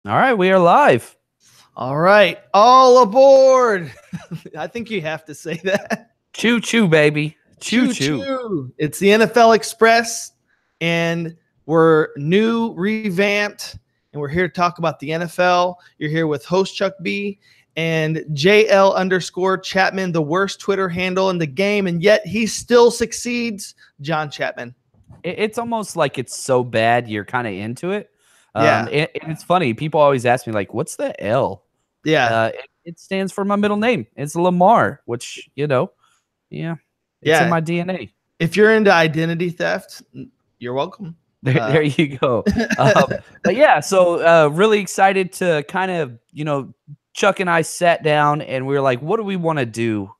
All right, we are live. All right, all aboard. I think you have to say that. Choo choo, baby. Choo Choo choo. choo. It's the NFL Express, and we're new, revamped, and we're here to talk about the NFL. You're here with host Chuck B and JL_Chapman, the worst Twitter handle in the game, and yet he still succeeds. John Chapman. It's almost like it's so bad you're kind of into it. Yeah. And it's funny. People always ask me, like, what's the L? Yeah. It stands for my middle name. It's Lamar, which, it's in my DNA. If you're into identity theft, you're welcome. There you go. But yeah, so really excited to kind of, Chuck and I sat down and we were like, what do we want to do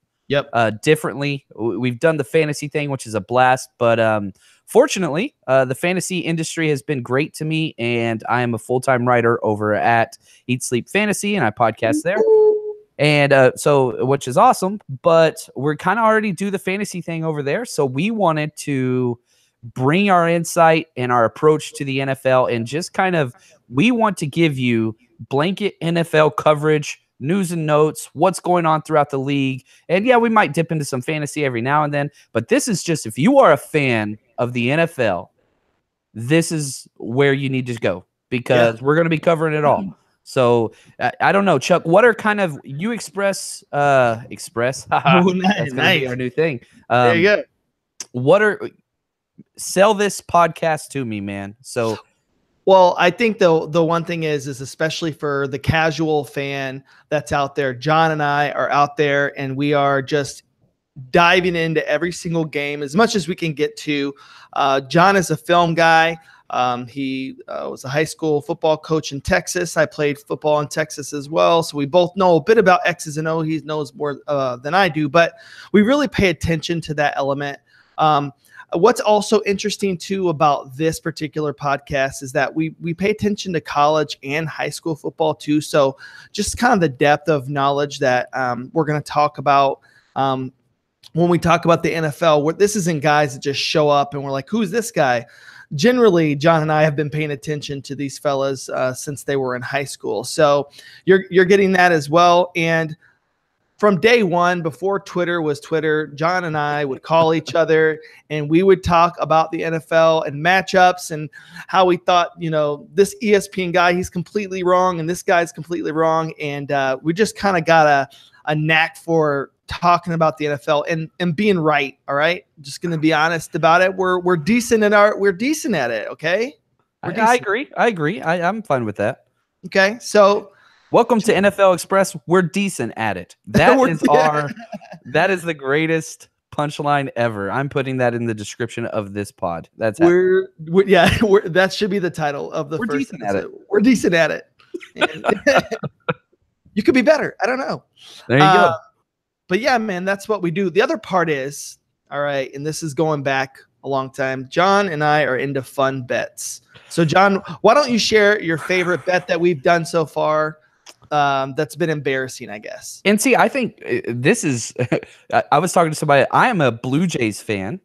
differently? We've done the fantasy thing, which is a blast, but fortunately, the fantasy industry has been great to me, and I am a full-time writer over at Eat Sleep Fantasy, and I podcast there. And so, which is awesome, but we're kind of already do the fantasy thing over there. So we wanted to bring our insight and our approach to the NFL, and just kind of, we want to give you blanket NFL coverage, news and notes, what's going on throughout the league. And yeah, we might dip into some fantasy every now and then, but this is just, if you are a fan of the NFL, this is where you need to go, because we're going to be covering it all. So I don't know, Chuck, what are kind of, you express, that's going to be our new thing. There you go. Sell this podcast to me, man. So, well, I think the one thing is especially for the casual fan that's out there, John and I are out there and we are just diving into every single game as much as we can get to. John is a film guy. He was a high school football coach in Texas. I played football in Texas as well. So we both know a bit about X's and O's. He knows more than I do, but we really pay attention to that element. What's also interesting too about this particular podcast is that we pay attention to college and high school football too. So just kind of the depth of knowledge that we're going to talk about when we talk about the NFL. This isn't guys that just show up and we're like, who's this guy? Generally, John and I have been paying attention to these fellas since they were in high school. So you're getting that as well. And from day one, before Twitter was Twitter, John and I would call each other and we would talk about the NFL and matchups and how we thought, this ESPN guy, he's completely wrong and this guy's completely wrong. And we just kind of got a knack for talking about the NFL and being right. All right. Just going to be honest about it. We're decent we're decent at it. Okay. I agree. I'm fine with that. Okay. So welcome to NFL Express. We're decent at it. That is the greatest punchline ever. I'm putting that in the description of this pod. That should be the title of the We're first decent at it. We're decent at it. You could be better. I don't know. There you go. But yeah, man, that's what we do. The other part is, all right, and this is going back a long time. John and I are into fun bets. So John, why don't you share your favorite bet that we've done so far? That's been embarrassing, I guess. And see, I think this is, I was talking to somebody, I am a Blue Jays fan,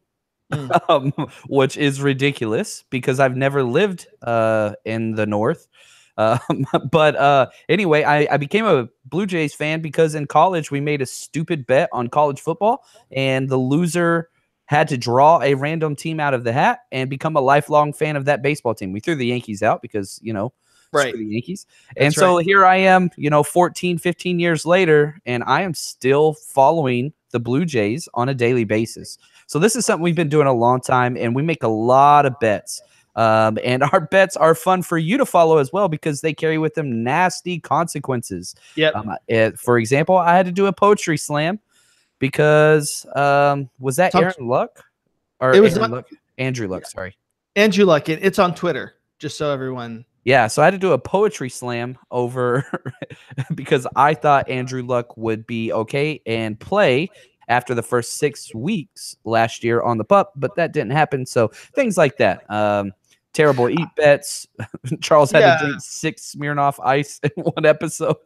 which is ridiculous because I've never lived in the North. But anyway, I became a Blue Jays fan because in college we made a stupid bet on college football, and the loser had to draw a random team out of the hat and become a lifelong fan of that baseball team. We threw the Yankees out because, right. The Yankees. And so here I am, 14, 15 years later, and I am still following the Blue Jays on a daily basis. So this is something we've been doing a long time, and we make a lot of bets. And our bets are fun for you to follow as well because they carry with them nasty consequences. Yep. For example, I had to do a poetry slam because was that Aaron Luck? Or it was Andrew Luck, sorry. Andrew Luck. It's on Twitter, just so everyone. Yeah, so I had to do a poetry slam over because I thought Andrew Luck would be okay and play after the first 6 weeks last year on the pup, but that didn't happen. So things like that. Terrible eat bets. Charles had to drink 6 Smirnoff Ice in one episode.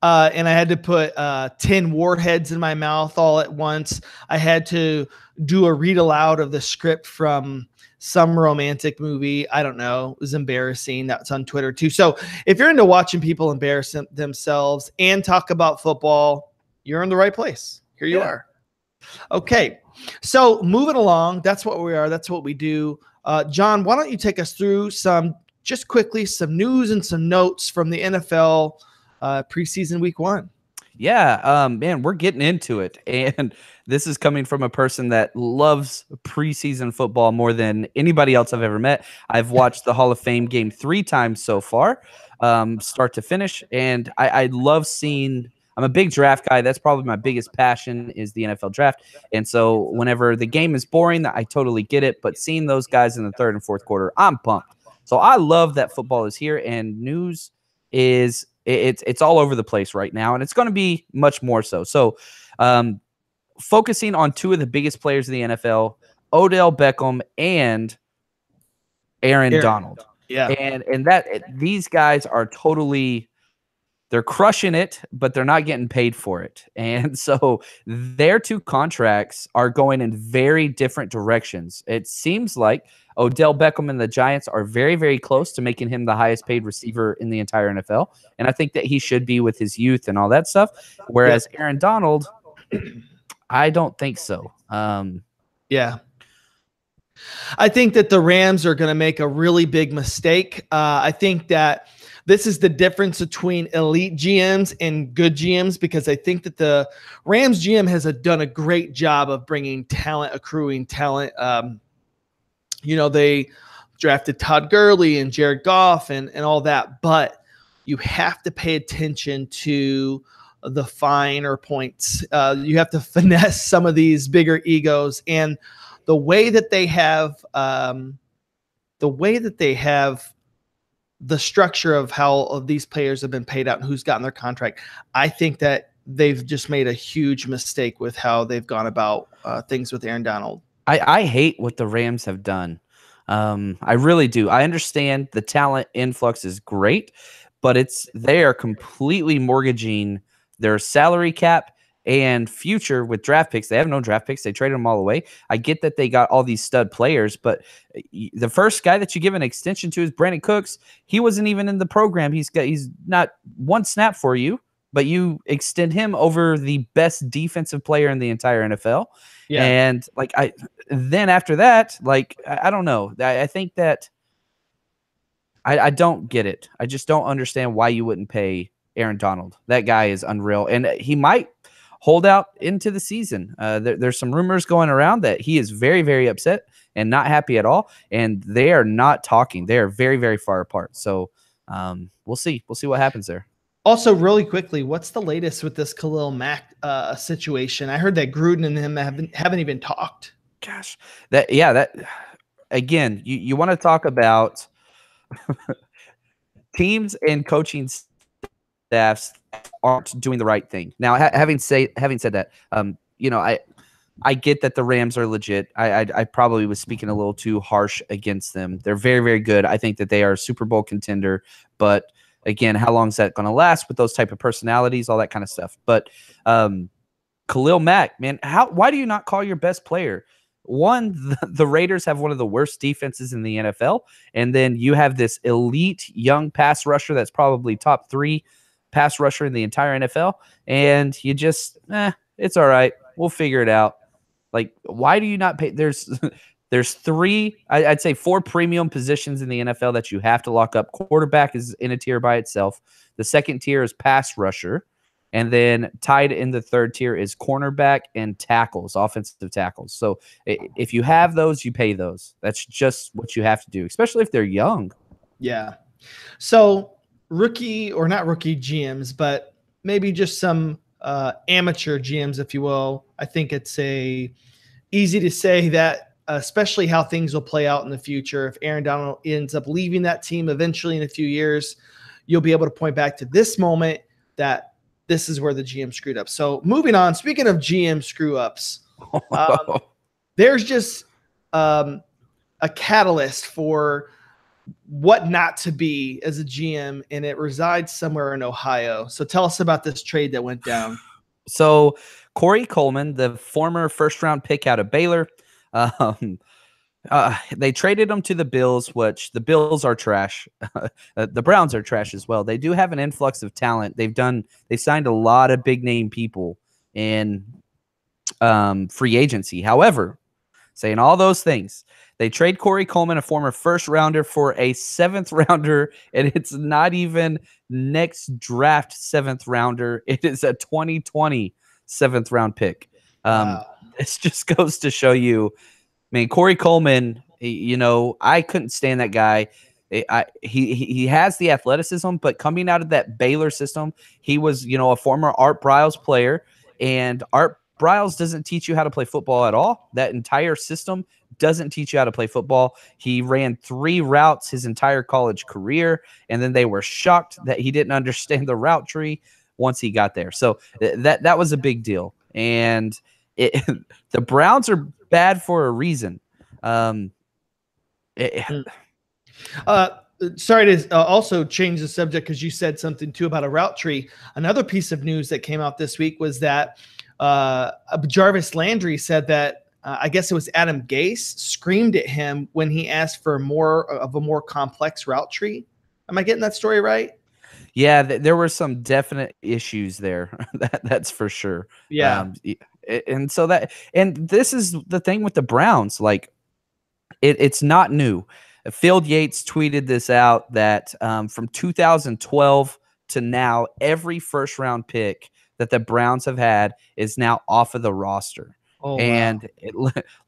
and I had to put 10 warheads in my mouth all at once. I had to do a read aloud of the script from some romantic movie. I don't know. It was embarrassing. That's on Twitter too. So if you're into watching people embarrass themselves and talk about football, you're in the right place. Here you are. Okay. So moving along, that's what we are. That's what we do. John, why don't you take us through some news and some notes from the NFL preseason week 1. Yeah, man, we're getting into it. And this is coming from a person that loves preseason football more than anybody else I've ever met. I've watched the Hall of Fame game 3 times so far, start to finish. And I love seeing – I'm a big draft guy. That's probably my biggest passion is the NFL draft. And so whenever the game is boring, I totally get it. But seeing those guys in the third and fourth quarter, I'm pumped. So I love that football is here, and news is – it's all over the place right now, and it's going to be much more so. So focusing on 2 of the biggest players in the NFL, Odell Beckham and Aaron Donald. Yeah. And that these guys are totally they're crushing it, but they're not getting paid for it. And so their 2 contracts are going in very different directions. It seems like Odell Beckham and the Giants are very, very close to making him the highest paid receiver in the entire NFL. And I think that he should be with his youth and all that stuff. Whereas Aaron Donald, I don't think so. Yeah. I think that the Rams are going to make a really big mistake. I think that this is the difference between elite GMs and good GMs, because I think that the Rams GM has done a great job of bringing talent, accruing talent. They drafted Todd Gurley and Jared Goff and all that, but you have to pay attention to the finer points. You have to finesse some of these bigger egos, and the way that they have the structure of how these players have been paid out and who's gotten their contract. I think that they've just made a huge mistake with how they've gone about things with Aaron Donald. I hate what the Rams have done. I really do. I understand the talent influx is great, but they are completely mortgaging their salary cap and future with draft picks. They have no draft picks. They traded them all away. I get that they got all these stud players, but the first guy that you give an extension to is Brandon Cooks. He wasn't even in the program. He's not one snap for you, but you extend him over the best defensive player in the entire NFL. Yeah. And then after that, I don't know. I think that I don't get it. I just don't understand why you wouldn't pay Aaron Donald. That guy is unreal. And he might hold out into the season. There's some rumors going around that he is very, very upset and not happy at all. And they are not talking. They are very, very far apart. So we'll see. We'll see what happens there. Also, really quickly, what's the latest with this Khalil Mack situation? I heard that Gruden and him haven't even talked. Gosh, that again, you want to talk about teams and coaching staffs aren't doing the right thing. Now, having said that, I get that the Rams are legit. I probably was speaking a little too harsh against them. They're very, very good. I think that they are a Super Bowl contender, but again, how long is that going to last with those type of personalities, all that kind of stuff? But Khalil Mack, man, why do you not call your best player? One, the Raiders have one of the worst defenses in the NFL, and then you have this elite young pass rusher that's probably top 3 pass rusher in the entire NFL, and you just, it's all right. We'll figure it out. Why do you not pay? There's 3, I'd say 4 premium positions in the NFL that you have to lock up. Quarterback is in a tier by itself. The second tier is pass rusher. And then tied in the third tier is cornerback and tackles, offensive tackles. So if you have those, you pay those. That's just what you have to do, especially if they're young. Yeah. So rookie or not rookie GMs, but maybe just some amateur GMs, if you will. I think it's easy to say that, especially how things will play out in the future. If Aaron Donald ends up leaving that team eventually in a few years, you'll be able to point back to this moment that this is where the GM screwed up. So moving on, speaking of GM screw ups, there's just a catalyst for what not to be as a GM, and it resides somewhere in Ohio. So tell us about this trade that went down. So Corey Coleman, the former first-round pick out of Baylor, they traded him to the Bills, which the Bills are trash. The Browns are trash as well. They do have an influx of talent. They signed a lot of big-name people in free agency. However, saying all those things, they trade Corey Coleman, a former first rounder, for a 7th rounder, and it's not even next draft 7th rounder. It is a 2020 7th round pick. Wow. This just goes to show you, Corey Coleman, I couldn't stand that guy. He has the athleticism, but coming out of that Baylor system, he was, a former Art Briles player, and Art Briles doesn't teach you how to play football at all. That entire system doesn't teach you how to play football. He ran 3 routes his entire college career, and then they were shocked that he didn't understand the route tree once he got there. So that was a big deal. And the Browns are bad for a reason. Sorry to also change the subject, because you said something too about a route tree. Another piece of news that came out this week was that Jarvis Landry said that I guess it was Adam Gase screamed at him when he asked for more of a more complex route tree. Am I getting that story right? Yeah, there were some definite issues there. That's for sure. Yeah. And this is the thing with the Browns. Like, it's not new. Field Yates tweeted this out that from 2012 to now, every first round pick that the Browns have had is now off of the roster. Oh, and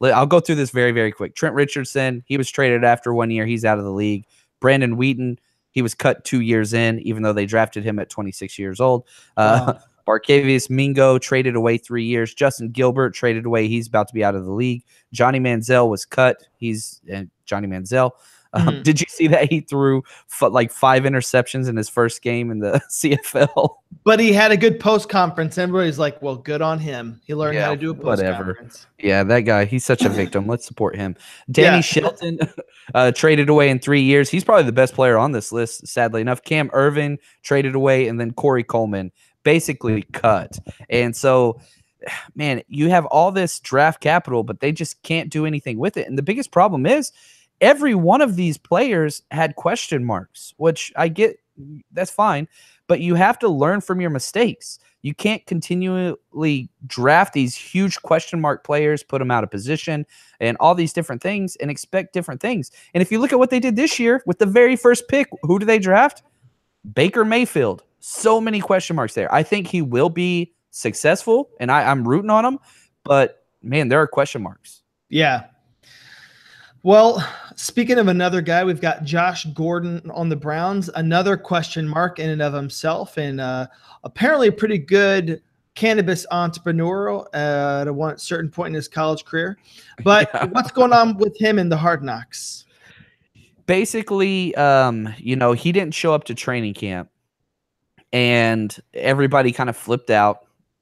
I'll go through this very, very quick. Trent Richardson, he was traded after 1 year. He's out of the league. Brandon Wheaton, he was cut 2 years in, even though they drafted him at 26 years old. Wow. Barkevius Mingo traded away 3 years. Justin Gilbert traded away. He's about to be out of the league. Johnny Manziel was cut. Johnny Manziel. Did you see that he threw like 5 interceptions in his first game in the CFL? But he had a good post conference. Everybody's like, "Well, good on him. He learned how to do a post conference." Yeah, that guy. He's such a victim. Let's support him. Danny Shelton traded away in 3 years. He's probably the best player on this list. Sadly enough, Cam Irvin traded away, and then Corey Coleman basically cut. And so, man, you have all this draft capital, but they just can't do anything with it. And the biggest problem is, every one of these players had question marks, which I get, that's fine, but you have to learn from your mistakes. You can't continually draft these huge question mark players, put them out of position, and all these different things, and expect different things. And if you look at what they did this year with the very first pick, who do they draft? Baker Mayfield. So many question marks there. I think he will be successful, and I'm rooting on him, but man, there are question marks. Yeah. Well, speaking of another guy, we've got Josh Gordon on the Browns, another question mark in and of himself, and apparently a pretty good cannabis entrepreneur at a certain point in his college career. But what's going on with him in the Hard Knocks? Basically, he didn't show up to training camp, and everybody kind of flipped out.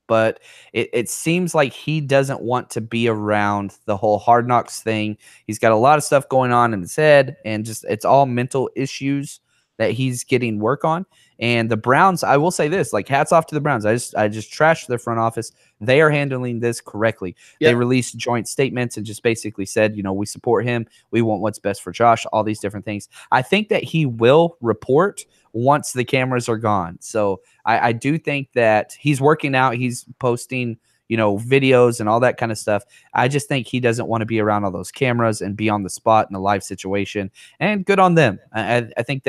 But it seems like he doesn't want to be around the whole Hard Knocks thing. He's got a lot of stuff going on in his head, and just it's all mental issues that he's getting work on. And the Browns, I will say this, like, hats off to the Browns. I just trashed their front office. They are handling this correctly. Yep. They released joint statements and just basically said, we support him. We want what's best for Josh, all these different things. I think that he will report once the cameras are gone. So I do think that he's working out. He's posting, videos and all that kind of stuff. I just think he doesn't want to be around all those cameras and be on the spot in a live situation. And good on them. I think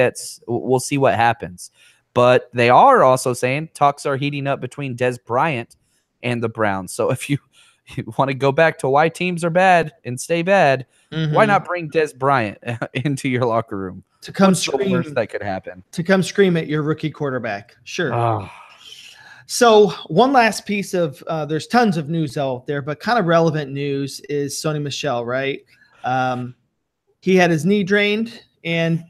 we'll see what happens. But they are also saying talks are heating up between Dez Bryant and the Browns. So if you want to go back to why teams are bad and stay bad, why not bring Dez Bryant into your locker room? To come What's the worst that could happen? To come scream at your rookie quarterback. Sure. Oh. So one last piece of there's tons of news out there, but kind of relevant news is Sony Michel, right? He had his knee drained, and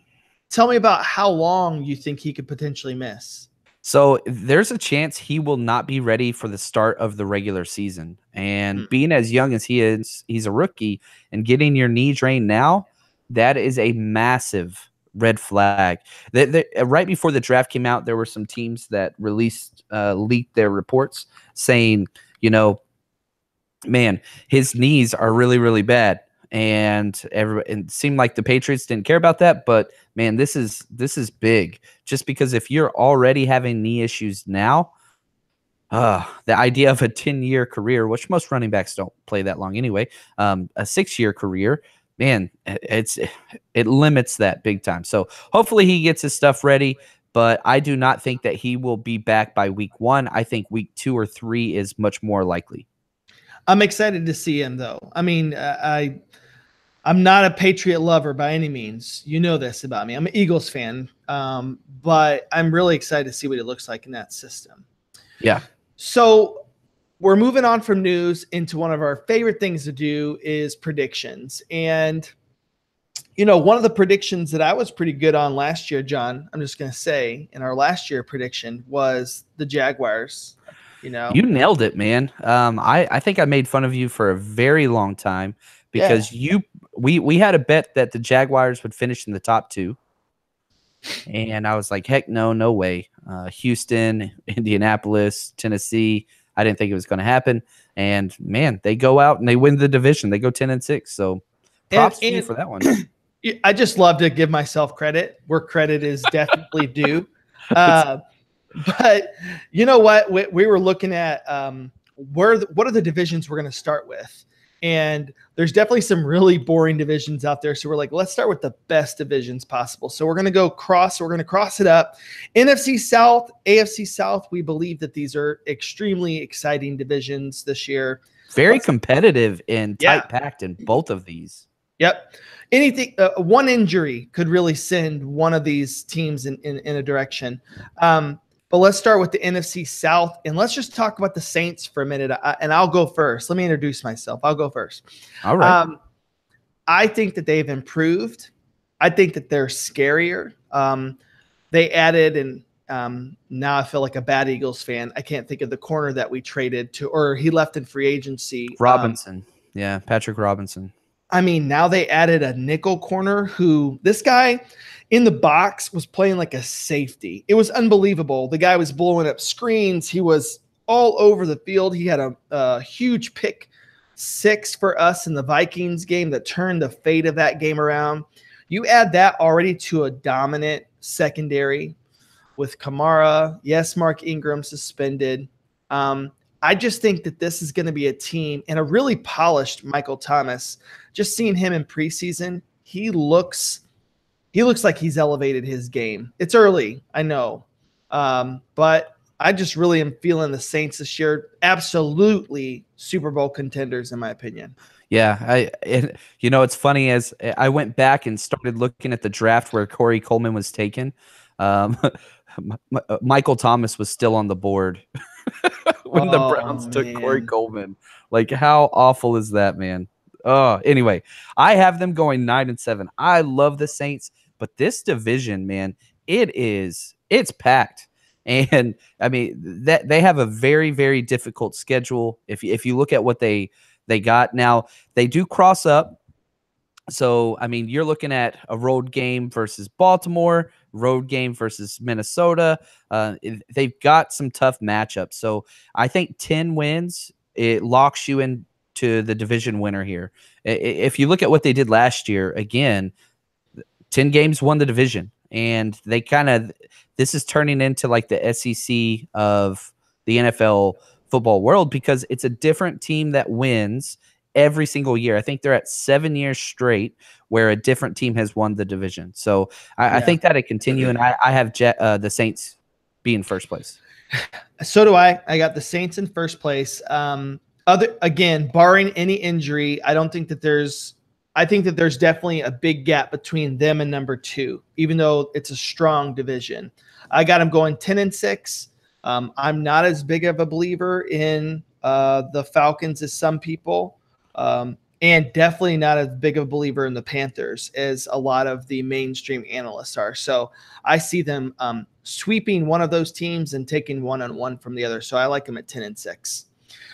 tell me about how long you think he could potentially miss. So there's a chance he will not be ready for the start of the regular season. And being as young as he is, he's a rookie, and getting your knee drained now, that is a massive red flag. Right before the draft came out, there were some teams that leaked their reports saying, man, his knees are really, really bad. And it seemed like the Patriots didn't care about that, but man, this is big. Just because if you're already having knee issues now, the idea of a 10-year career, which most running backs don't play that long anyway, a 6-year career, man, it limits that big time. So hopefully he gets his stuff ready, but I do not think that he will be back by week 1. I think week 2 or 3 is much more likely. I'm excited to see him, though. I mean, I'm not a Patriot lover by any means. You know this about me. I'm an Eagles fan, but I'm really excited to see what it looks like in that system. Yeah. So we're moving on from news into one of our favorite things to do is predictions. And, one of the predictions that I was pretty good on last year, John, I'm just going to say in our last year prediction was the Jaguars. You nailed it, man. I think I made fun of you for a very long time because we had a bet that the Jaguars would finish in the top 2. And I was like, heck no way. Houston, Indianapolis, Tennessee. I didn't think it was going to happen. And man, they go out and they win the division. They go 10-6. So props to you for that one. I just love to give myself credit where credit is definitely due. But you know what? We were looking at what are the divisions we're going to start with. And there's definitely some really boring divisions out there. So we're like, let's start with the best divisions possible. So we're going to cross it up. NFC South, AFC South, we believe that these are extremely exciting divisions this year. Very competitive and tight-packed in both of these. Yep. Anything, one injury could really send one of these teams in a direction. But let's start with the NFC South, and let's just talk about the Saints for a minute. And I'll go first. Let me introduce myself. I'll go first. All right. I think that they've improved. I think that they're scarier. They added, and now I feel like a bad Eagles fan. I can't think of the corner that we traded to, or he left in free agency. Robinson. Patrick Robinson. I mean, now they added a nickel corner who this guy – in the box was playing like a safety. It was unbelievable. The guy was blowing up screens. He was all over the field. He had a huge pick 6 for us in the Vikings game that turned the fate of that game around. You add that already to a dominant secondary with Kamara. Yes, Mark Ingram suspended. I just think that this is going to be a team and a really polished Michael Thomas. Just seeing him in preseason, he looks like he's elevated his game. It's early, I know. But I just really am feeling the Saints this year. Absolutely Super Bowl contenders, in my opinion. Yeah, it's funny as I went back and started looking at the draft where Corey Coleman was taken. Michael Thomas was still on the board when the Browns took Corey Coleman. Like, how awful is that, man? Anyway, I have them going 9-7. I love the Saints, but this division, man, it's packed. And I mean, that they have a very, very difficult schedule. If you look at what they got now, they do cross up. So, I mean, you're looking at a road game versus Baltimore, road game versus Minnesota. They've got some tough matchups. So I think 10 wins, it locks you into the division winner here. If you look at what they did last year, again, 10 games won the division. And they this is turning into like the SEC of the NFL football world because it's a different team that wins every single year. I think they're at 7 years straight where a different team has won the division. So I think that it continue, and I have the Saints be in first place. So do I. I got the Saints in first place. Barring any injury, I think that there's definitely a big gap between them and number 2, even though it's a strong division. I got them going 10-6. I'm not as big of a believer in the Falcons as some people. And definitely not as big of a believer in the Panthers as a lot of the mainstream analysts are. So I see them sweeping one of those teams and taking 1-1 from the other. So I like them at 10-6.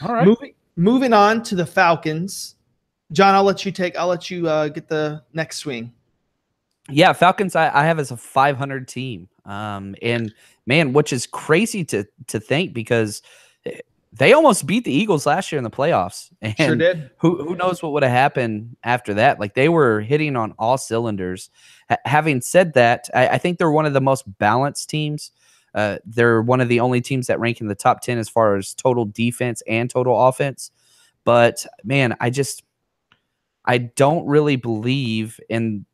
All right. Moving on to the Falcons. John, I'll let you get the next swing. Yeah, Falcons I have as a 500 team. And man, which is crazy to think because they almost beat the Eagles last year in the playoffs. Sure And did. who knows what would have happened after that? Like they were hitting on all cylinders. Having said that, I think they're one of the most balanced teams. They're one of the only teams that rank in the top 10 as far as total defense and total offense. But man, I don't really believe in.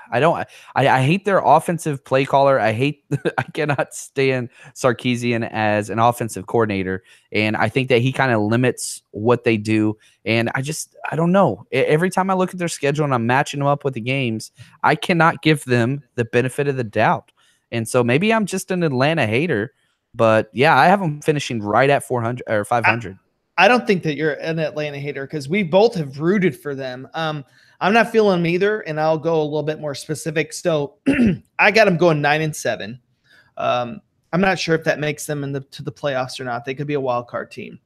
I hate their offensive play caller. I cannot stand Sarkisian as an offensive coordinator. And I think that he kind of limits what they do. And I don't know. Every time I look at their schedule and I'm matching them up with the games, I cannot give them the benefit of the doubt. And so maybe I'm just an Atlanta hater, but yeah, I have them finishing right at 400 or 500. I don't think that you're an Atlanta hater because we both have rooted for them. I'm not feeling them either, and I'll go a little bit more specific. So I got them going 9-7. I'm not sure if that makes them to the playoffs or not. They could be a wild card team.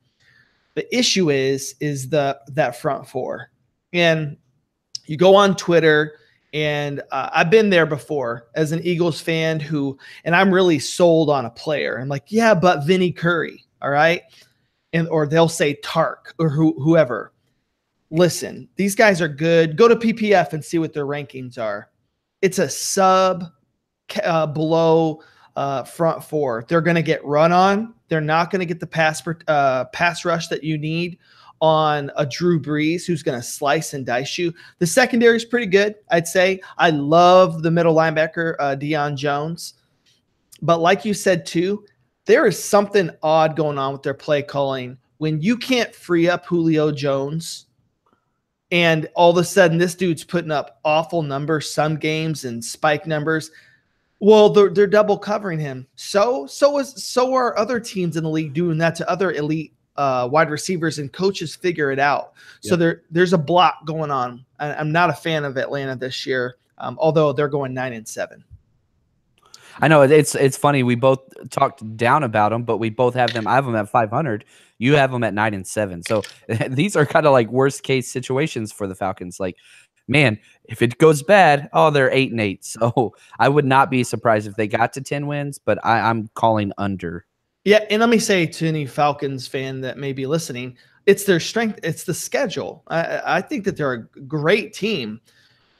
The issue is that front four, and you go on Twitter, and I've been there before as an Eagles fan and I'm really sold on a player. I'm like, yeah, but Vinny Curry, all right, or they'll say Tark or whoever. Listen, these guys are good. Go to PPF and see what their rankings are. It's a sub below front four. They're going to get run on. They're not going to get the pass rush that you need on a Drew Brees who's going to slice and dice you. The secondary is pretty good, I'd say. I love the middle linebacker, Deion Jones. But like you said, too, there is something odd going on with their play calling when you can't free up Julio Jones. And all of a sudden, this dude's putting up awful numbers some games and spike numbers. Well, they're double covering him. So are other teams in the league doing that to other elite wide receivers, and coaches figure it out. Yep. So there's a block going on. I'm not a fan of Atlanta this year, although they're going 9-7. I know it's funny. We both talked down about them, but we both have them. I have them at 500. You have them at 9-7. So these are kind of like worst case situations for the Falcons. Like, man, if it goes bad, they're 8-8. So I would not be surprised if they got to 10 wins, but I'm calling under. Yeah, and let me say to any Falcons fan that may be listening, it's their strength. It's the schedule. I think that they're a great team.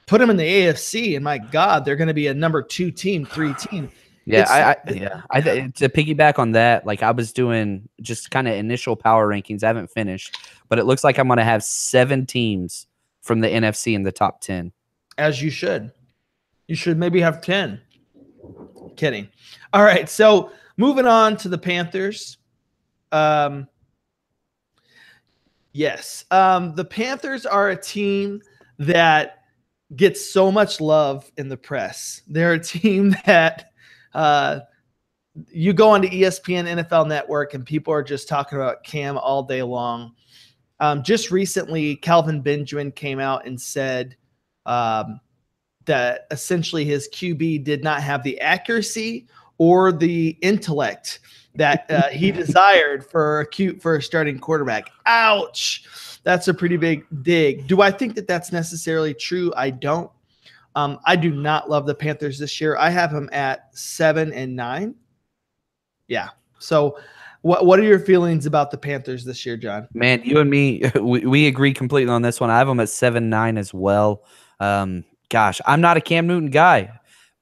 Put them in the AFC, and my God, they're going to be a number 2 team, 3 team. Yeah, to piggyback on that, like I was doing just kind of initial power rankings. I haven't finished, but it looks like I'm going to have 7 teams from the NFC in the top 10. As you should. You should maybe have 10. Kidding. All right, so moving on to the Panthers. Yes, the Panthers are a team that gets so much love in the press. They're a team that you go onto ESPN, NFL Network, and people are just talking about Cam all day long. Just recently, Calvin Benjamin came out and said that essentially his QB did not have the accuracy or the intellect that he desired for a starting quarterback. Ouch. That's a pretty big dig. Do I think that that's necessarily true? I don't. I do not love the Panthers this year. I have them at 7-9. Yeah. So what are your feelings about the Panthers this year, John? Man, you and me, we agree completely on this one. I have them at 7-9 as well. Gosh, I'm not a Cam Newton guy,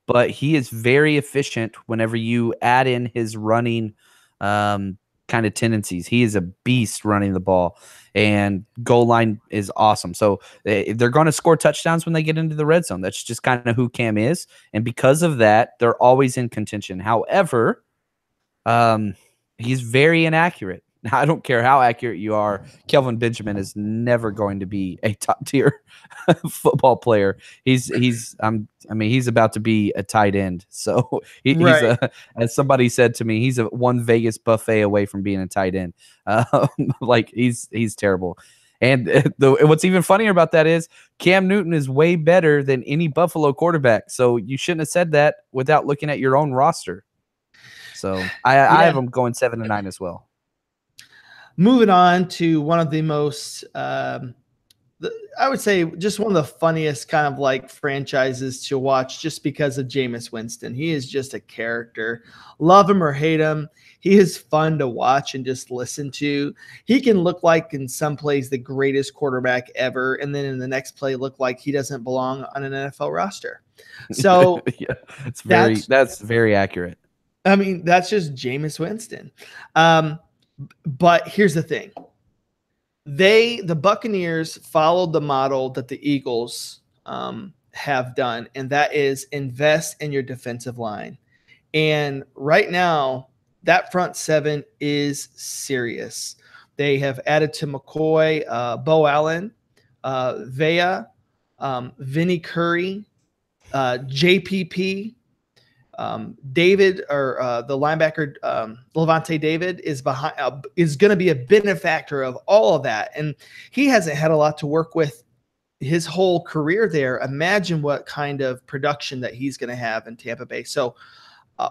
but he is very efficient whenever you add in his running kind of tendencies. He is a beast running the ball, and goal line is awesome. So they're going to score touchdowns when they get into the red zone. That's just kind of who Cam is. And because of that, they're always in contention. However, he's very inaccurate. I don't care how accurate you are. Kelvin Benjamin is never going to be a top tier football player. He's about to be a tight end. So he's as somebody said to me, he's one Vegas buffet away from being a tight end. Like he's terrible. And what's even funnier about that is Cam Newton is way better than any Buffalo quarterback. So you shouldn't have said that without looking at your own roster. So I have them going 7-9 as well. Moving on to one of the most I would say just one of the funniest kind of like franchises to watch just because of Jameis Winston. He is just a character. Love him or hate him. He is fun to watch and just listen to. He can look like in some plays the greatest quarterback ever, and then in the next play look like he doesn't belong on an NFL roster. So yeah, that's very accurate. I mean, that's just Jameis Winston. But here's the thing. The Buccaneers followed the model that the Eagles have done, and that is invest in your defensive line. And right now, that front seven is serious. They have added to McCoy, Bo Allen, Vea, Vinny Curry, JPP, David, or the linebacker Levante David is going to be a benefactor of all of that, and he hasn't had a lot to work with his whole career there. Imagine what kind of production that he's going to have in Tampa Bay. So,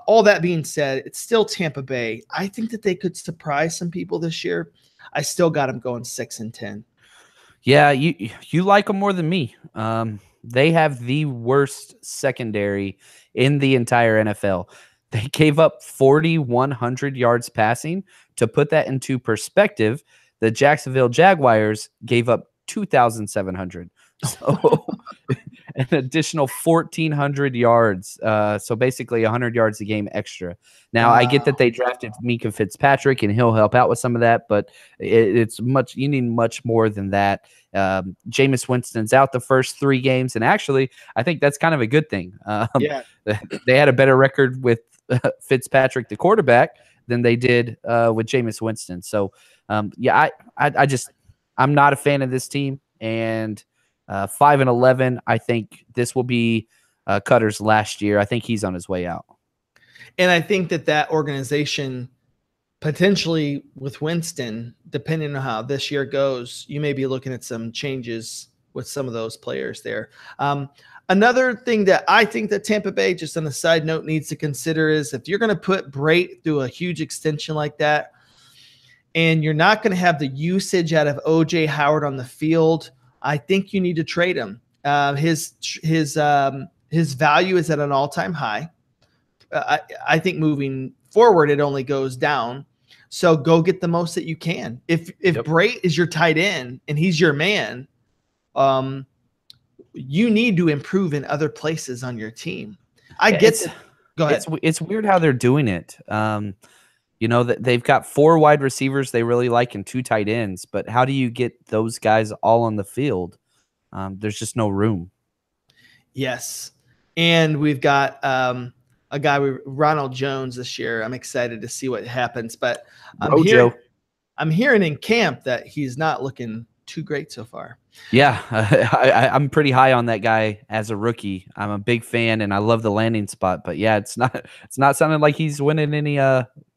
all that being said, it's still Tampa Bay. I think that they could surprise some people this year. I still got them going 6-10. Yeah, you like them more than me. They have the worst secondary in the entire NFL. They gave up 4,100 yards passing. To put that into perspective, the Jacksonville Jaguars gave up 2,700. So an additional 1,400 yards. So basically 100 yards a game extra. Now, I get that they drafted Minkah Fitzpatrick, and he'll help out with some of that, but it's much. You need much more than that. Jameis Winston's out the first 3 games, and actually, I think that's kind of a good thing. Yeah, they had a better record with Fitzpatrick, the quarterback, than they did with Jameis Winston. So, yeah, I'm not a fan of this team, and 5-11. I think this will be Cutter's last year. I think he's on his way out. And I think that organization, potentially with Winston, depending on how this year goes, you may be looking at some changes with some of those players there. Another thing that I think that Tampa Bay, just on a side note, needs to consider is if you're going to put Brate through a huge extension like that, and you're not going to have the usage out of O.J. Howard on the field, I think you need to trade him. His value is at an all-time high. I think moving forward, it only goes down. So go get the most that you can. If Brate is your tight end and he's your man, you need to improve in other places on your team. I get it. Go ahead. It's weird how they're doing it. That they've got 4 wide receivers they really like and 2 tight ends, but how do you get those guys all on the field? There's just no room. Yes. And we've got a guy with Ronald Jones this year. I'm excited to see what happens, but I'm hearing in camp that he's not looking too great so far. Yeah, I'm pretty high on that guy as a rookie. I'm a big fan, and I love the landing spot. But yeah, it's not sounding like he's winning any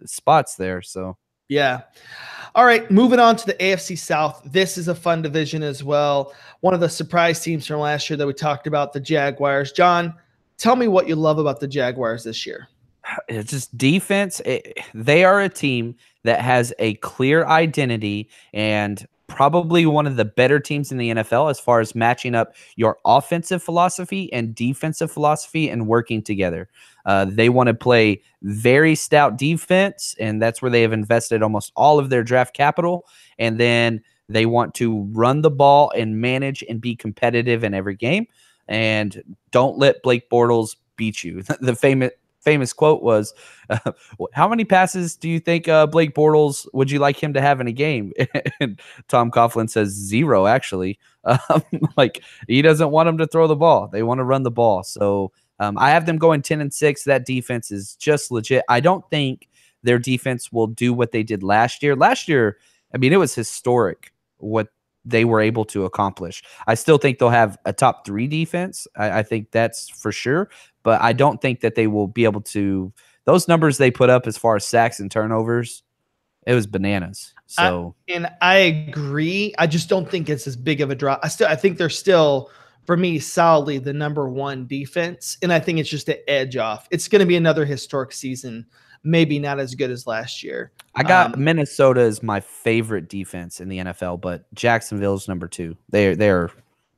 spots there. So yeah. All right, moving on to the AFC South. This is a fun division as well. One of the surprise teams from last year that we talked about, the Jaguars. John, tell me what you love about the Jaguars this year. It's just defense. They are a team that has a clear identity and probably one of the better teams in the NFL as far as matching up your offensive philosophy and defensive philosophy and working together. They want to play very stout defense, and that's where they have invested almost all of their draft capital. And then they want to run the ball and manage and be competitive in every game. And don't let Blake Bortles beat you. The famous quote was, how many passes do you think Blake Bortles would you like him to have in a game? And Tom Coughlin says 0, actually. Like, he doesn't want him to throw the ball. They want to run the ball. So I have them going 10-6. That defense is just legit. I don't think their defense will do what they did last year. Last year, I mean, it was historic what they were able to accomplish. I still think they'll have a top 3 defense. I think that's for sure. But I don't think that they will be able to – those numbers they put up as far as sacks and turnovers, it was bananas. So I agree. I just don't think it's as big of a drop. I think they're still, for me, solidly the number 1 defense, and I think it's just an edge off. It's going to be another historic season maybe not as good as last year. I got Minnesota as my favorite defense in the NFL, but Jacksonville's number 2. They're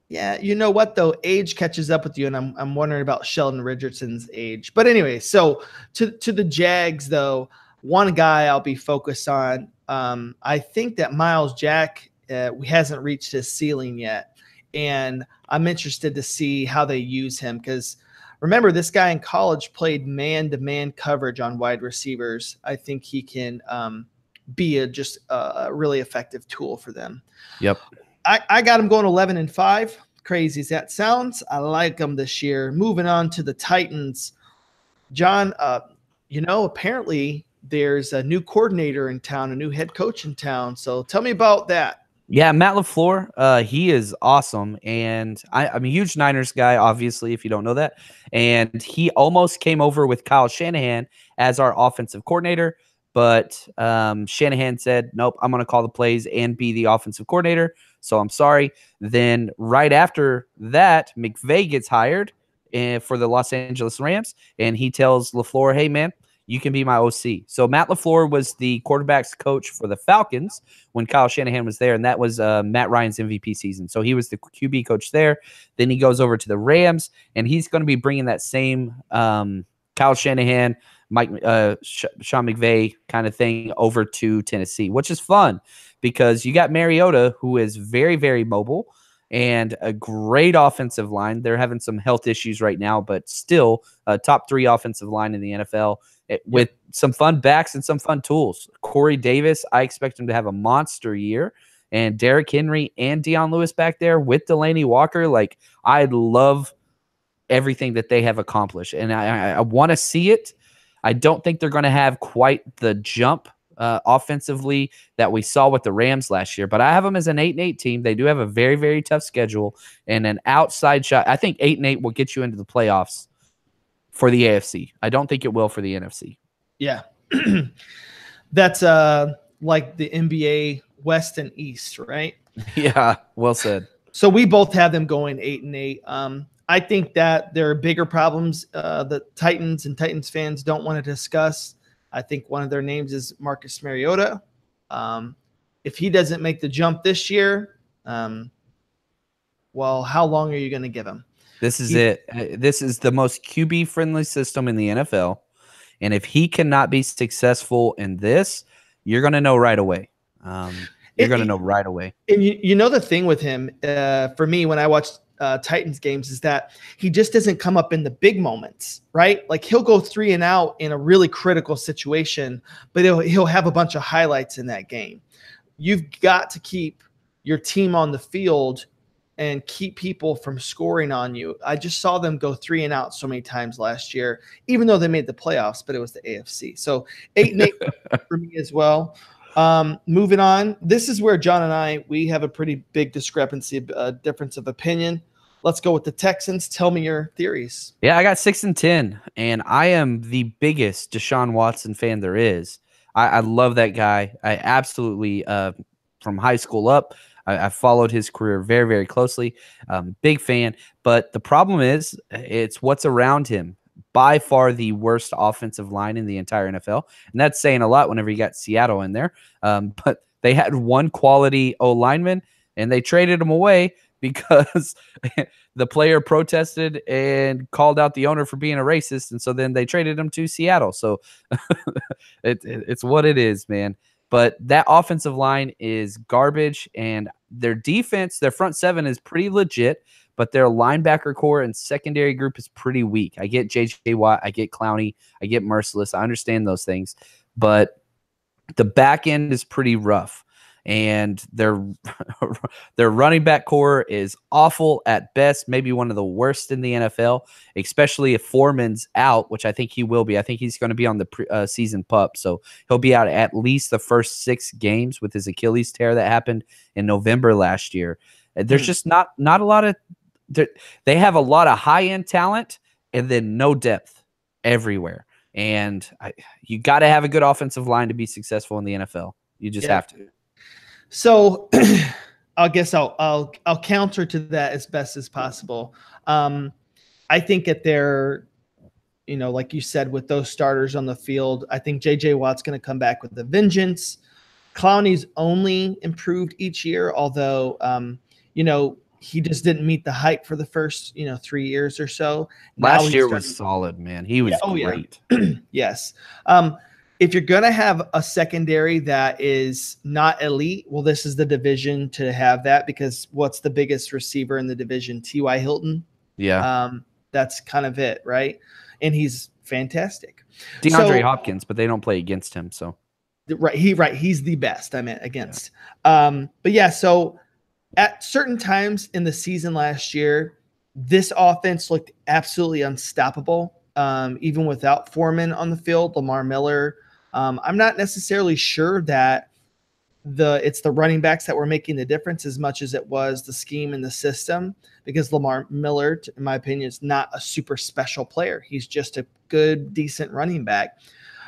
Yeah, you know what though? Age catches up with you, and I'm wondering about Sheldon Richardson's age. But anyway, so to the Jags though, one guy I'll be focused on. I think that Miles Jack hasn't reached his ceiling yet, and I'm interested to see how they use him because remember this guy in college played man-to-man coverage on wide receivers. I think he can be just a really effective tool for them. Yep. I got him going 11-5. Crazy as that sounds, I like them this year. Moving on to the Titans, John. Apparently there's a new coordinator in town, a new head coach in town. So tell me about that. Yeah, Matt LaFleur, he is awesome, and I'm a huge Niners guy, obviously, if you don't know that. And he almost came over with Kyle Shanahan as our offensive coordinator, but Shanahan said, nope, I'm going to call the plays and be the offensive coordinator. So I'm sorry. Then right after that, McVay gets hired for the Los Angeles Rams, and he tells LaFleur, hey, man, you can be my OC. So Matt LaFleur was the quarterback's coach for the Falcons when Kyle Shanahan was there, and that was Matt Ryan's MVP season. So he was the QB coach there. Then he goes over to the Rams, and he's going to be bringing that same Kyle Shanahan, Sean McVay kind of thing over to Tennessee, which is fun because you got Mariota, who is very, very mobile and a great offensive line. They're having some health issues right now, but still a top 3 offensive line in the NFL with some fun backs and some fun tools. Corey Davis, I expect him to have a monster year. And Derrick Henry and Deion Lewis back there with Delaney Walker. Like, I love everything that they have accomplished, and I want to see it. I don't think they're going to have quite the jump offensively that we saw with the Rams last year, but I have them as an 8-8 team. They do have a very, very tough schedule and an outside shot. I think 8-8 will get you into the playoffs for the AFC. I don't think it will for the NFC. Yeah. That's like the NBA West and East, right? Yeah, well said. So we both have them going 8-8. I think that there are bigger problems that Titans and Titans fans don't want to discuss. I think one of their names is Marcus Mariota. If he doesn't make the jump this year, well, how long are you going to give him? This is it. This is the most QB-friendly system in the NFL. And if he cannot be successful in this, you're going to know right away. You're going to know right away. And you know the thing with him, for me, when I watch Titans games, is that he just doesn't come up in the big moments, right? Like he'll go 3 and out in a really critical situation, but he'll have a bunch of highlights in that game. You've got to keep your team on the field and keep people from scoring on you. I just saw them go 3 and out so many times last year, even though they made the playoffs, but it was the AFC. So 8-8 for me as well. Moving on. This is where John and we have a pretty big discrepancy, difference of opinion. Let's go with the Texans. Tell me your theories. Yeah, I got 6-10, and I am the biggest Deshaun Watson fan there is. I love that guy. I absolutely, from high school up, I followed his career very, very closely. Big fan. But the problem is, it's what's around him. By far the worst offensive line in the entire NFL. And that's saying a lot whenever you got Seattle in there. But they had one quality O-lineman, and they traded him away because the player protested and called out the owner for being a racist. And so then they traded him to Seattle. So it's what it is, man. But that offensive line is garbage, and their defense, their front seven is pretty legit, but their linebacker core and secondary group is pretty weak. I get J.J. Watt, I get Clowney, I get Merciless. I understand those things, but the back end is pretty rough, and their running back core is awful at best, maybe one of the worst in the NFL, especially if Foreman's out, which I think he will be. I think he's going to be on the season PUP, so he'll be out at least the first 6 games with his Achilles tear that happened in November last year. There's just not a lot of – they have a lot of high-end talent and then no depth everywhere. And you got to have a good offensive line to be successful in the NFL. You just have to. So I guess I'll counter to that as best as possible. I think that you know, like you said, with those starters on the field, I think J.J. Watt's going to come back with a vengeance. Clowney's only improved each year, although, you know, he just didn't meet the hype for the first, you know, 3 years or so. Last year was solid, man. He was great. Yeah. Yes. If you're going to have a secondary that is not elite, well, this is the division to have that, because what's the biggest receiver in the division? T.Y. Hilton. Yeah. That's kind of it, right? And he's fantastic. DeAndre Hopkins, but they don't play against him, so. Right. He's the best. I meant against. Yeah. But yeah, so at certain times in the season last year, this offense looked absolutely unstoppable. Even without Foreman on the field, Lamar Miller. I'm not necessarily sure that it's the running backs that were making the difference as much as it was the scheme and the system, because Lamar Miller, in my opinion, is not a super special player. He's just a good, decent running back.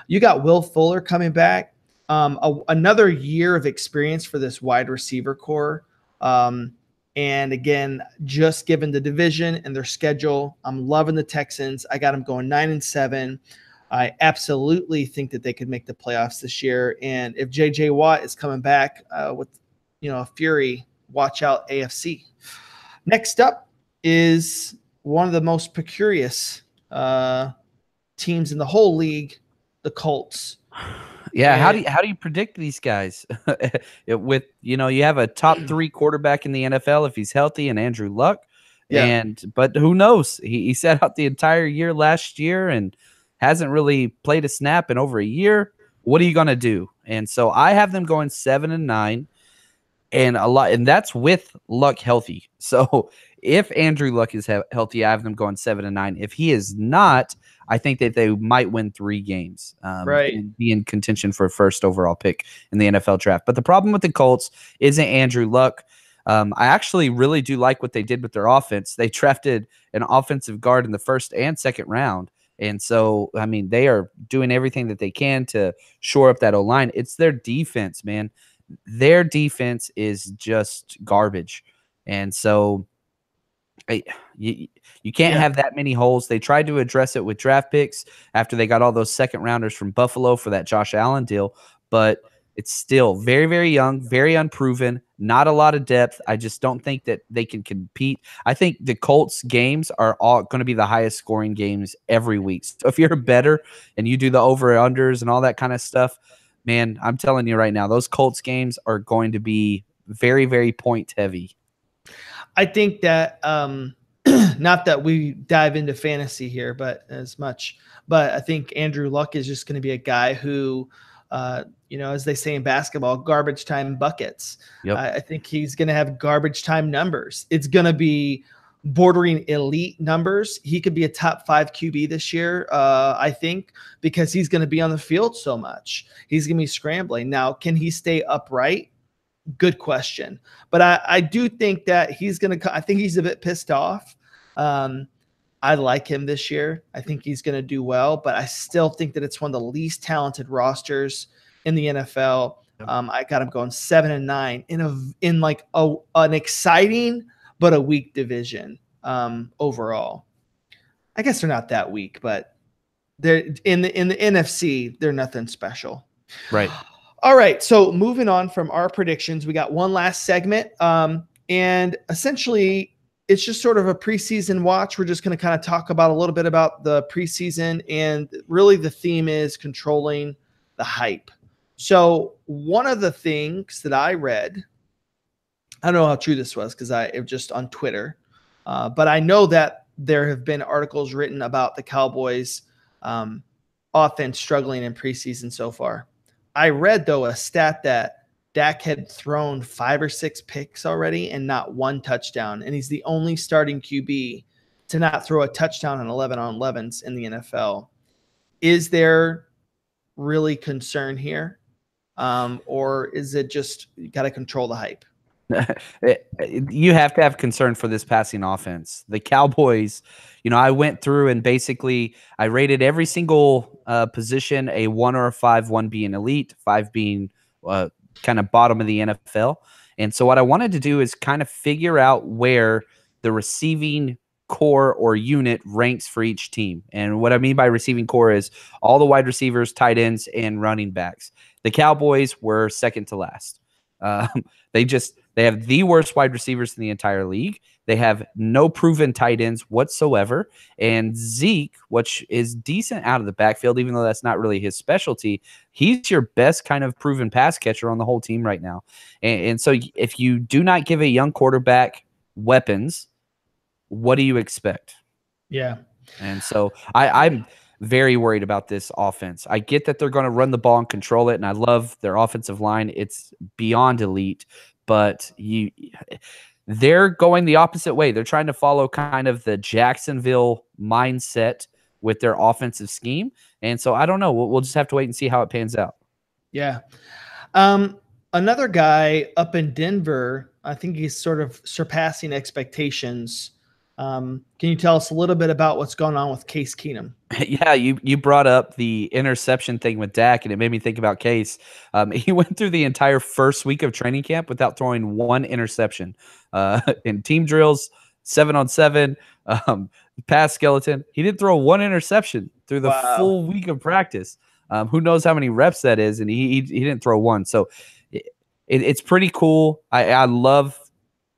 You got Will Fuller coming back. Another year of experience for this wide receiver core. And again, just given the division and their schedule, I'm loving the Texans. I got them going 9-7. I absolutely think that they could make the playoffs this year. And if J.J. Watt is coming back with, you know, a fury, watch out AFC. Next up is one of the most precarious teams in the whole league, the Colts. Yeah, how do you predict these guys? With, you know, you have a top 3 quarterback in the NFL if he's healthy, and Andrew Luck. Yeah. But who knows? He sat out the entire year last year and hasn't really played a snap in over a year. What are you going to do? And so I have them going 7-9, and that's with Luck healthy. So if Andrew Luck is healthy, I have them going 7-9. If he is not, I think that they might win 3 games, and be in contention for a first overall pick in the NFL draft. But the problem with the Colts isn't Andrew Luck. I actually really do like what they did with their offense. They drafted an offensive guard in the first and second round. And so, I mean, they are doing everything that they can to shore up that O-line. It's their defense, man. Their defense is just garbage. And so you can't have that many holes. They tried to address it with draft picks after they got all those second rounders from Buffalo for that Josh Allen deal, but it's still very, very young, very unproven, not a lot of depth. I just don't think that they can compete. I think the Colts games are all going to be the highest scoring games every week. So if you're better and you do the over-unders and all that kind of stuff, man, I'm telling you right now, those Colts games are going to be very, very point heavy. I think that not that we dive into fantasy here, but I think Andrew Luck is just going to be a guy who, you know, as they say in basketball, garbage time buckets. Yep. I think he's going to have garbage time numbers. It's going to be bordering elite numbers. He could be a top 5 QB this year, I think, because he's going to be on the field so much. He's going to be scrambling. Now, can he stay upright? Good question. But I do think that he's going to – I think he's a bit pissed off. I like him this year. I think he's going to do well, but I still think that it's one of the least talented rosters in the NFL. I got him going 7-9 in like an exciting but a weak division overall. I guess they're not that weak, but they're in the NFC. They're nothing special. Right. All right. So moving on from our predictions, we got one last segment, and essentially it's just sort of a preseason watch. We're just going to kind of talk about a little bit about the preseason, and really the theme is controlling the hype. So one of the things that I read, I don't know how true this was because it was just on Twitter, but I know that there have been articles written about the Cowboys offense struggling in preseason so far. I read, though, a stat that Dak had thrown 5 or 6 picks already and not 1 touchdown. And he's the only starting QB to not throw a touchdown in 11-on-11s in the NFL. Is there really concern here? Or is it just you got to control the hype? You have to have concern for this passing offense. The Cowboys, you know, I went through and basically I rated every single position a 1 or a 5, 1 being elite, 5 being kind of bottom of the NFL. And so what I wanted to do is kind of figure out where the receiving core or unit ranks for each team. And what I mean by receiving core is all the wide receivers, tight ends, and running backs. The Cowboys were second to last. They have the worst wide receivers in the entire league. They have no proven tight ends whatsoever. And Zeke, which is decent out of the backfield, even though that's not really his specialty, he's your best kind of proven pass catcher on the whole team right now. And so if you do not give a young quarterback weapons, what do you expect? Yeah. And so I'm very worried about this offense. I get that they're going to run the ball and control it, and I love their offensive line. It's beyond elite, but they're going the opposite way. They're trying to follow kind of the Jacksonville mindset with their offensive scheme. And so I don't know. We'll just have to wait and see how it pans out. Yeah. Another guy up in Denver, I think he's sort of surpassing expectations. Can you tell us a little bit about what's going on with Case Keenum? Yeah, you brought up the interception thing with Dak, and it made me think about Case. He went through the entire first week of training camp without throwing one interception. In team drills, 7-on-7, pass skeleton, he didn't throw one interception through the full week of practice. Who knows how many reps that is, and he didn't throw one. So it's pretty cool. I love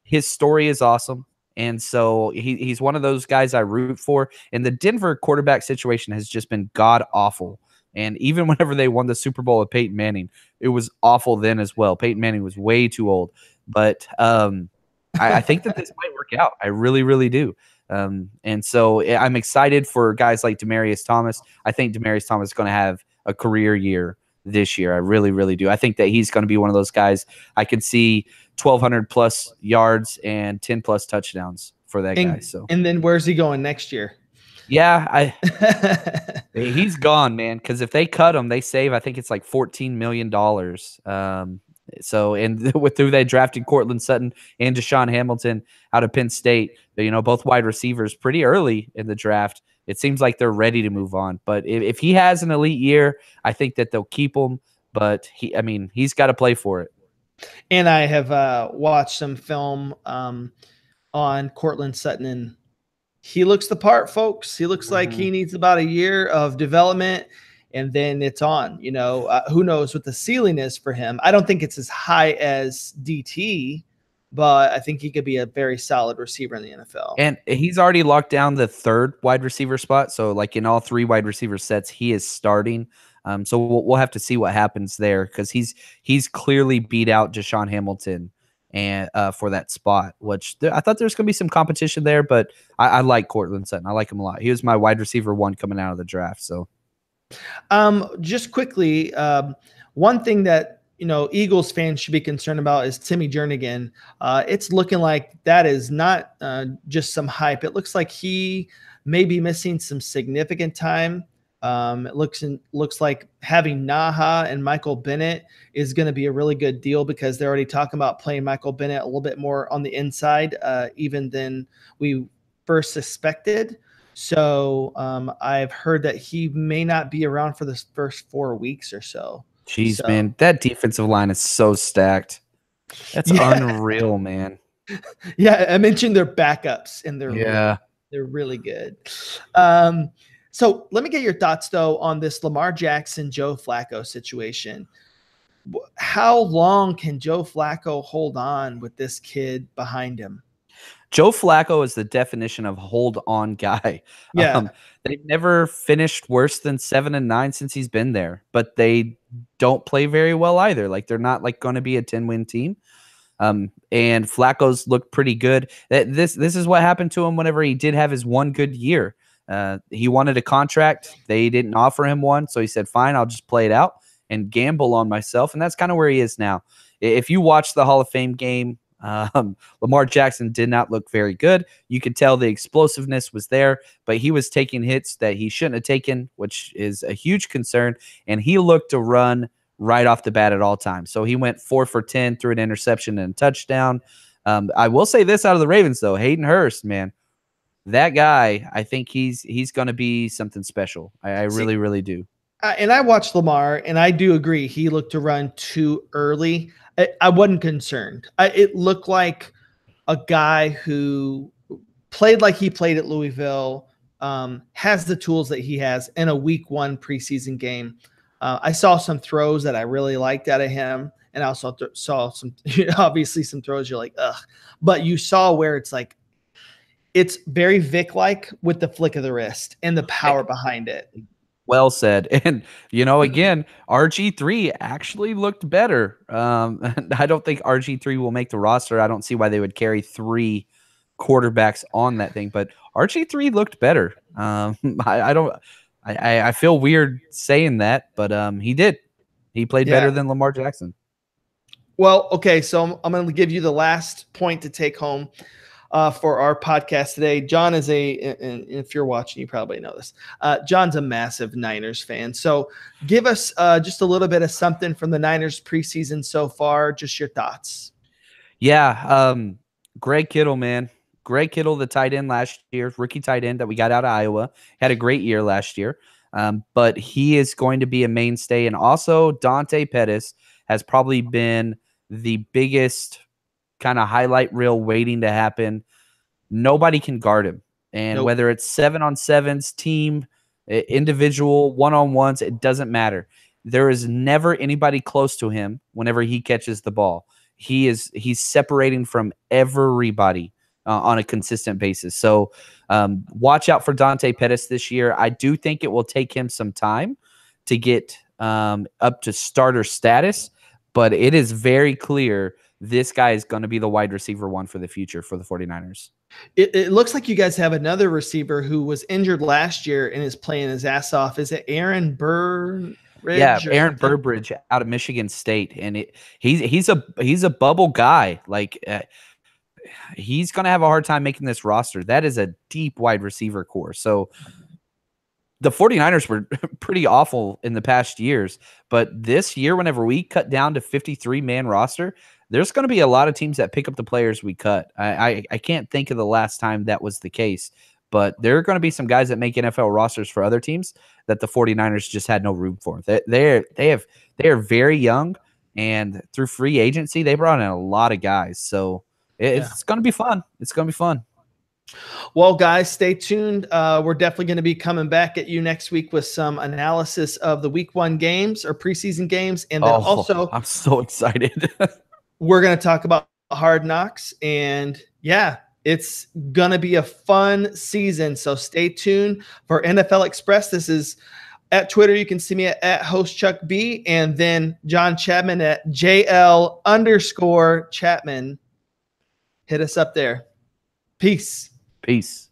his story is awesome. And so he's one of those guys I root for. And the Denver quarterback situation has just been god awful. And even whenever they won the Super Bowl with Peyton Manning, it was awful then as well. Peyton Manning was way too old. But I think that this might work out. I really, really do. And so I'm excited for guys like Demaryius Thomas. I think Demaryius Thomas is going to have a career year this year. I really, really do. I think that he's going to be one of those guys. I could see 1,200 plus yards and 10 plus touchdowns for that guy. So, and then where's he going next year? Yeah, he's gone, man. Because if they cut him, they save. I think it's like $14 million. So, and through they drafted Cortland Sutton and Deshaun Hamilton out of Penn State. Both wide receivers pretty early in the draft. It seems like they're ready to move on. But if he has an elite year, I think that they'll keep him. But he's got to play for it. And I have watched some film on Cortland Sutton, and he looks the part, folks. He looks like he needs about a year of development, and then it's on. Who knows what the ceiling is for him? I don't think it's as high as DT, but I think he could be a very solid receiver in the NFL. And he's already locked down the third wide receiver spot. So, like in all three wide receiver sets, he is starting. So we'll have to see what happens there because he's clearly beat out Deshaun Hamilton and for that spot, which I thought there's going to be some competition there, but I like Cortland Sutton. I like him a lot. He was my wide receiver one coming out of the draft. So, just quickly, one thing that Eagles fans should be concerned about is Timmy Jernigan. It's looking like that is not just some hype. It looks like he may be missing some significant time. It looks like having Naha and Michael Bennett is going to be a really good deal because they're already talking about playing Michael Bennett a little bit more on the inside, even than we first suspected. So I've heard that he may not be around for the first 4 weeks or so. Jeez, man, that defensive line is so stacked. That's unreal, man. Yeah, I mentioned their backups, and they're really good. So let me get your thoughts, though, on this Lamar Jackson, Joe Flacco situation. How long can Joe Flacco hold on with this kid behind him? Joe Flacco is the definition of hold-on guy. Yeah. They've never finished worse than 7-9 since he's been there, but they don't play very well either. Like they're not like going to be a 10-win team. And Flacco's looked pretty good. This is what happened to him whenever he did have his one good year. He wanted a contract. They didn't offer him one. So he said, fine, I'll just play it out and gamble on myself. And that's kind of where he is now. If you watch the Hall of Fame game, Lamar Jackson did not look very good. You could tell the explosiveness was there, but he was taking hits that he shouldn't have taken, which is a huge concern. And he looked to run right off the bat at all times. So he went 4 for 10, threw an interception and a touchdown. I will say this out of the Ravens, though, Hayden Hurst, man. That guy, I think he's going to be something special. I really, really do. And I watched Lamar, and I do agree. He looked to run too early. I wasn't concerned. It looked like a guy who played like he played at Louisville, has the tools that he has in a week 1 preseason game. I saw some throws that I really liked out of him. And I also saw some, obviously some throws you're like, ugh. But you saw where it's like, it's very Vic-like with the flick of the wrist and the power behind it. Well said. And, again, RG3 actually looked better. I don't think RG3 will make the roster. I don't see why they would carry 3 quarterbacks on that thing, but RG3 looked better. I feel weird saying that, but he did. He played better than Lamar Jackson. Well, okay, so I'm going to give you the last point to take home for our podcast today. John is and if you're watching, you probably know this. John's a massive Niners fan. So give us just a little bit of something from the Niners preseason so far, just your thoughts. Yeah, Greg Kittle, man. Greg Kittle, the tight end last year, rookie tight end that we got out of Iowa, had a great year last year. But he is going to be a mainstay. And also Dante Pettis has probably been the biggest kind of highlight reel waiting to happen. Nobody can guard him. And whether it's 7-on-7s, team, individual, 1-on-1s, it doesn't matter. There is never anybody close to him whenever he catches the ball. He's separating from everybody on a consistent basis. So watch out for Dante Pettis this year. I do think it will take him some time to get up to starter status, but it is very clear this guy is going to be the wide receiver 1 for the future for the 49ers. It looks like you guys have another receiver who was injured last year and is playing his ass off. Is it Aaron Burbridge? Yeah, Aaron Burbridge out of Michigan State, and he's a bubble guy. Like he's going to have a hard time making this roster. That is a deep wide receiver core. So the 49ers were pretty awful in the past years, but this year, whenever we cut down to 53-man roster, there's going to be a lot of teams that pick up the players we cut. I can't think of the last time that was the case, but there are going to be some guys that make NFL rosters for other teams that the 49ers just had no room for. They are very young, and through free agency, they brought in a lot of guys. So it's going to be fun. It's going to be fun. Well, guys, stay tuned. We're definitely going to be coming back at you next week with some analysis of the week 1 games or preseason games. And then also, I'm so excited. We're going to talk about Hard Knocks. And yeah, it's going to be a fun season. So stay tuned for NFL Express. This is at Twitter. You can see me at HostChuckB, and then John Chapman at JL_Chapman. Hit us up there. Peace. Peace.